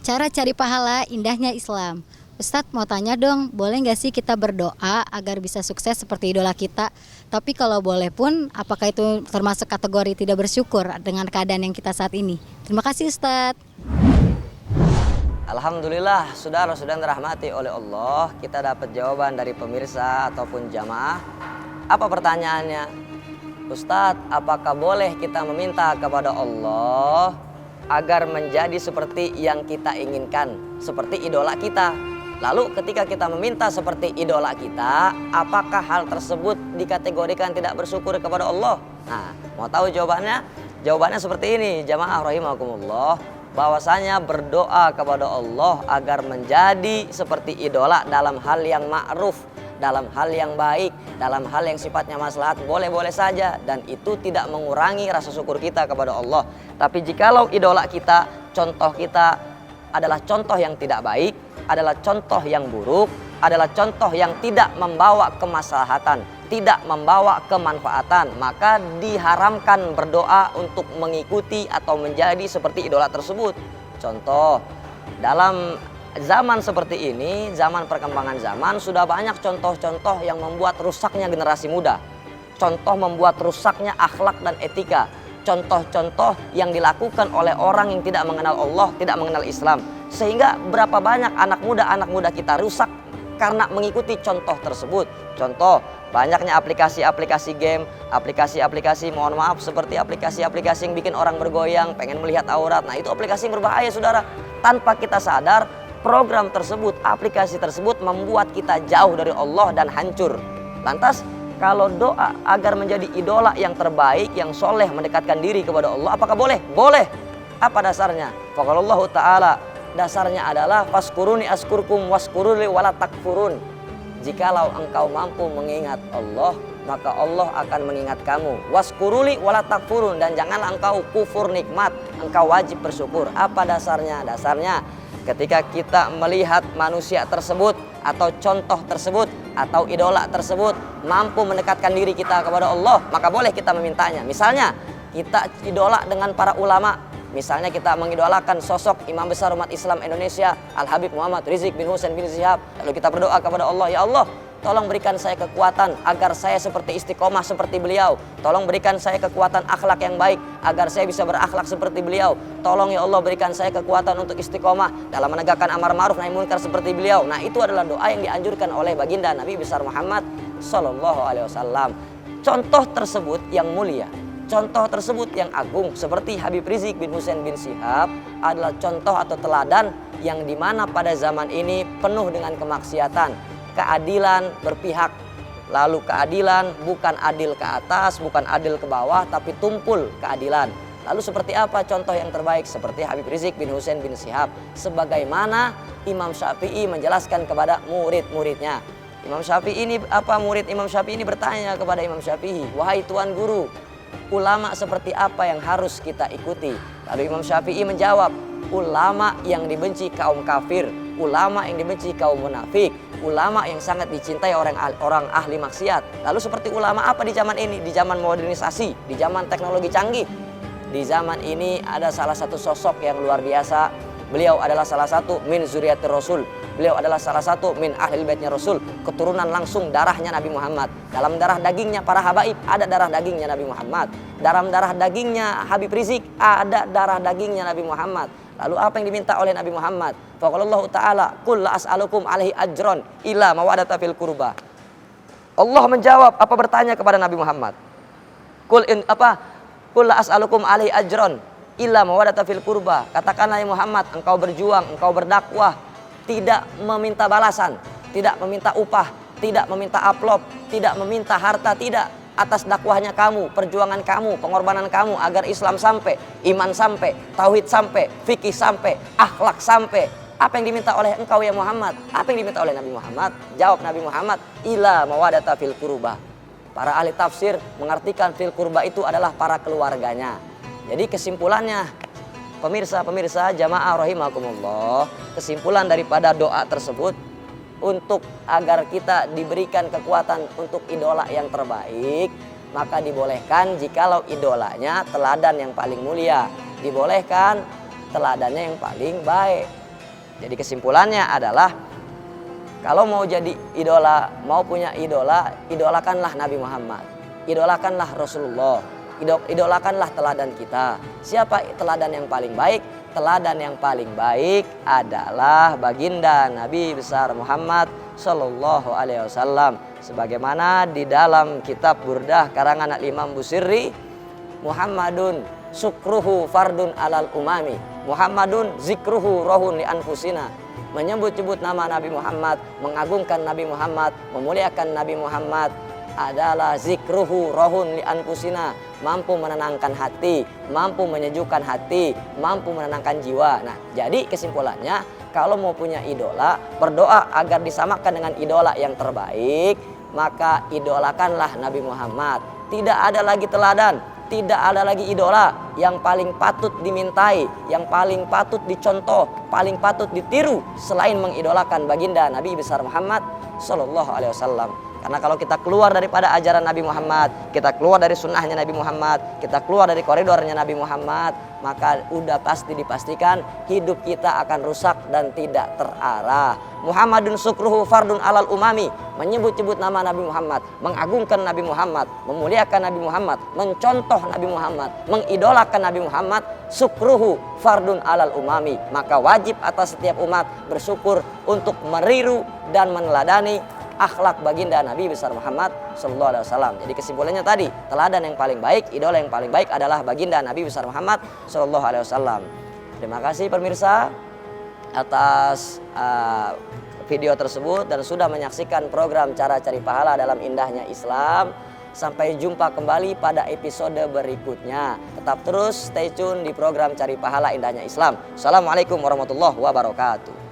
Cara cari pahala indahnya Islam. Ustadz mau tanya dong, boleh nggak sih kita berdoa agar bisa sukses seperti idola kita? Tapi kalau boleh pun, apakah itu termasuk kategori tidak bersyukur dengan keadaan yang kita saat ini? Terima kasih Ustadz. Alhamdulillah, saudara-saudara yang dirahmati oleh Allah, kita dapat jawaban dari pemirsa ataupun jamaah. Apa pertanyaannya? Ustadz, apakah boleh kita meminta kepada Allah agar menjadi seperti yang kita inginkan, seperti idola kita? Lalu ketika kita meminta seperti idola kita, apakah hal tersebut dikategorikan tidak bersyukur kepada Allah? Nah, mau tahu jawabannya? Jawabannya seperti ini, jamaah rahimakumullah, bahwasanya berdoa kepada Allah agar menjadi seperti idola dalam hal yang ma'ruf, dalam hal yang baik, dalam hal yang sifatnya maslahat, boleh-boleh saja, dan itu tidak mengurangi rasa syukur kita kepada Allah. Tapi jikalau idola kita, contoh kita adalah contoh yang tidak baik, adalah contoh yang buruk, adalah contoh yang tidak membawa kemaslahatan, tidak membawa kemanfaatan, maka diharamkan berdoa untuk mengikuti atau menjadi seperti idola tersebut. Contoh, dalam zaman seperti ini, zaman perkembangan zaman, sudah banyak contoh-contoh yang membuat rusaknya generasi muda. Contoh membuat rusaknya akhlak dan etika. Contoh-contoh yang dilakukan oleh orang yang tidak mengenal Allah, tidak mengenal Islam. Sehingga berapa banyak anak muda kita rusak karena mengikuti contoh tersebut. Contoh, banyaknya aplikasi-aplikasi game, aplikasi-aplikasi, mohon maaf, seperti aplikasi-aplikasi yang bikin orang bergoyang, pengen melihat aurat. Nah, itu aplikasi yang berbahaya, saudara. Tanpa kita sadar, program tersebut, aplikasi tersebut membuat kita jauh dari Allah dan hancur. Lantas, kalau doa agar menjadi idola yang terbaik, yang soleh, mendekatkan diri kepada Allah, apakah boleh? Boleh. Apa dasarnya? Faqalallahu ta'ala, dasarnya adalah faskuruni askurkum waskuruli wala takfurun. Jikalau engkau mampu mengingat Allah, maka Allah akan mengingat kamu. Waskuruli wala takfurun, dan janganlah engkau kufur nikmat, engkau wajib bersyukur. Apa dasarnya? Dasarnya ketika kita melihat manusia tersebut atau contoh tersebut atau idola tersebut mampu mendekatkan diri kita kepada Allah, maka boleh kita memintanya. Misalnya kita idola dengan para ulama, misalnya kita mengidolakan sosok imam besar umat Islam Indonesia Al-Habib Muhammad Rizik bin Husain bin Syihab, lalu kita berdoa kepada Allah, ya Allah, tolong berikan saya kekuatan agar saya seperti istiqomah seperti beliau. Tolong berikan saya kekuatan akhlak yang baik agar saya bisa berakhlak seperti beliau. Tolong ya Allah berikan saya kekuatan untuk istiqomah dalam menegakkan amar ma'ruf nahi munkar seperti beliau. Nah, itu adalah doa yang dianjurkan oleh baginda Nabi besar Muhammad sallallahu alaihi wasallam. Contoh tersebut yang mulia, contoh tersebut yang agung seperti Habib Rizik bin Husain bin Syihab adalah contoh atau teladan yang dimana pada zaman ini penuh dengan kemaksiatan. Keadilan berpihak, lalu keadilan bukan adil ke atas, bukan adil ke bawah, tapi tumpul keadilan. Lalu seperti apa contoh yang terbaik? Seperti Habib Rizik bin Husain bin Syihab, sebagaimana Imam Syafi'i menjelaskan kepada murid-muridnya. Murid Imam Syafi'i ini bertanya kepada Imam Syafi'i, wahai Tuan Guru, ulama seperti apa yang harus kita ikuti? Lalu Imam Syafi'i menjawab, ulama yang dibenci kaum kafir, ulama yang dibenci kaum munafik, ulama yang sangat dicintai orang ahli maksiat. Lalu seperti ulama apa di zaman ini? Di zaman modernisasi, di zaman teknologi canggih. Di zaman ini ada salah satu sosok yang luar biasa. Beliau adalah salah satu min zuriyatir Rasul. Beliau adalah salah satu min ahlil baitnya Rasul, keturunan langsung darahnya Nabi Muhammad. Dalam darah dagingnya para habaib ada darah dagingnya Nabi Muhammad. Dalam darah dagingnya Habib Rizik ada darah dagingnya Nabi Muhammad. Lalu apa yang diminta oleh Nabi Muhammad? Faqalallahu ta'ala, qul la as'alukum alaihi ajron illa mawadata fil qurba. Allah menjawab, apa bertanya kepada Nabi Muhammad? Qul la as'alukum alaihi ajron illa mawadata fil qurba. Katakanlah ya Muhammad, engkau berjuang, engkau berdakwah, tidak meminta balasan, tidak meminta upah, tidak meminta amplop, tidak meminta harta, tidak. Atas dakwahnya kamu, perjuangan kamu, pengorbanan kamu agar Islam sampai, iman sampai, tauhid sampai, fikih sampai, akhlak sampai. Apa yang diminta oleh engkau ya Muhammad? Apa yang diminta oleh Nabi Muhammad? Jawab Nabi Muhammad, ila mawadata fil qurba. Para ahli tafsir mengartikan fil qurba itu adalah para keluarganya. Jadi kesimpulannya, pemirsa jamaah rahimakumullah, kesimpulan daripada doa tersebut, untuk agar kita diberikan kekuatan untuk idola yang terbaik, maka dibolehkan jikalau idolanya teladan yang paling mulia, dibolehkan teladannya yang paling baik. Jadi kesimpulannya adalah kalau mau jadi idola, mau punya idola, idolakanlah Nabi Muhammad. Idolakanlah Rasulullah. Idolakanlah teladan kita. Siapa teladan yang paling baik? Teladan yang paling baik adalah baginda Nabi besar Muhammad Sallallahu Alaihi Wasallam. Sebagaimana di dalam kitab Burdah karangan Imam Busiri, Muhammadun sukruhu fardun alal umami, Muhammadun zikruhu rohun li anfusina. Menyebut-nyebut nama Nabi Muhammad, mengagungkan Nabi Muhammad, memuliakan Nabi Muhammad adalah zikruhu rohun li anfusina, mampu menenangkan hati, mampu menyejukkan hati, mampu menenangkan jiwa. Nah, jadi kesimpulannya kalau mau punya idola, berdoa agar disamakan dengan idola yang terbaik, maka idolakanlah Nabi Muhammad. Tidak ada lagi teladan, tidak ada lagi idola yang paling patut dimintai, yang paling patut dicontoh, paling patut ditiru selain mengidolakan baginda Nabi besar Muhammad Sallallahu Alaihi Wasallam. Karena kalau kita keluar daripada ajaran Nabi Muhammad, kita keluar dari sunnahnya Nabi Muhammad, kita keluar dari koridornya Nabi Muhammad, maka udah pasti dipastikan hidup kita akan rusak dan tidak terarah. Muhammadun sukruhu fardun alal umami, menyebut-nyebut nama Nabi Muhammad, mengagungkan Nabi Muhammad, memuliakan Nabi Muhammad, mencontoh Nabi Muhammad, mengidolakan Nabi Muhammad, sukruhu fardun alal umami, maka wajib atas setiap umat bersyukur untuk meniru dan meneladani akhlak baginda Nabi besar Muhammad Sallallahu Alaihi Wasallam. Jadi kesimpulannya tadi, teladan yang paling baik, idola yang paling baik adalah baginda Nabi besar Muhammad Sallallahu Alaihi Wasallam. Terima kasih pemirsa atas video tersebut dan sudah menyaksikan program Cara Cari Pahala dalam Indahnya Islam. Sampai jumpa kembali pada episode berikutnya. Tetap terus stay tune di program Cari Pahala Indahnya Islam. Assalamualaikum warahmatullahi wabarakatuh.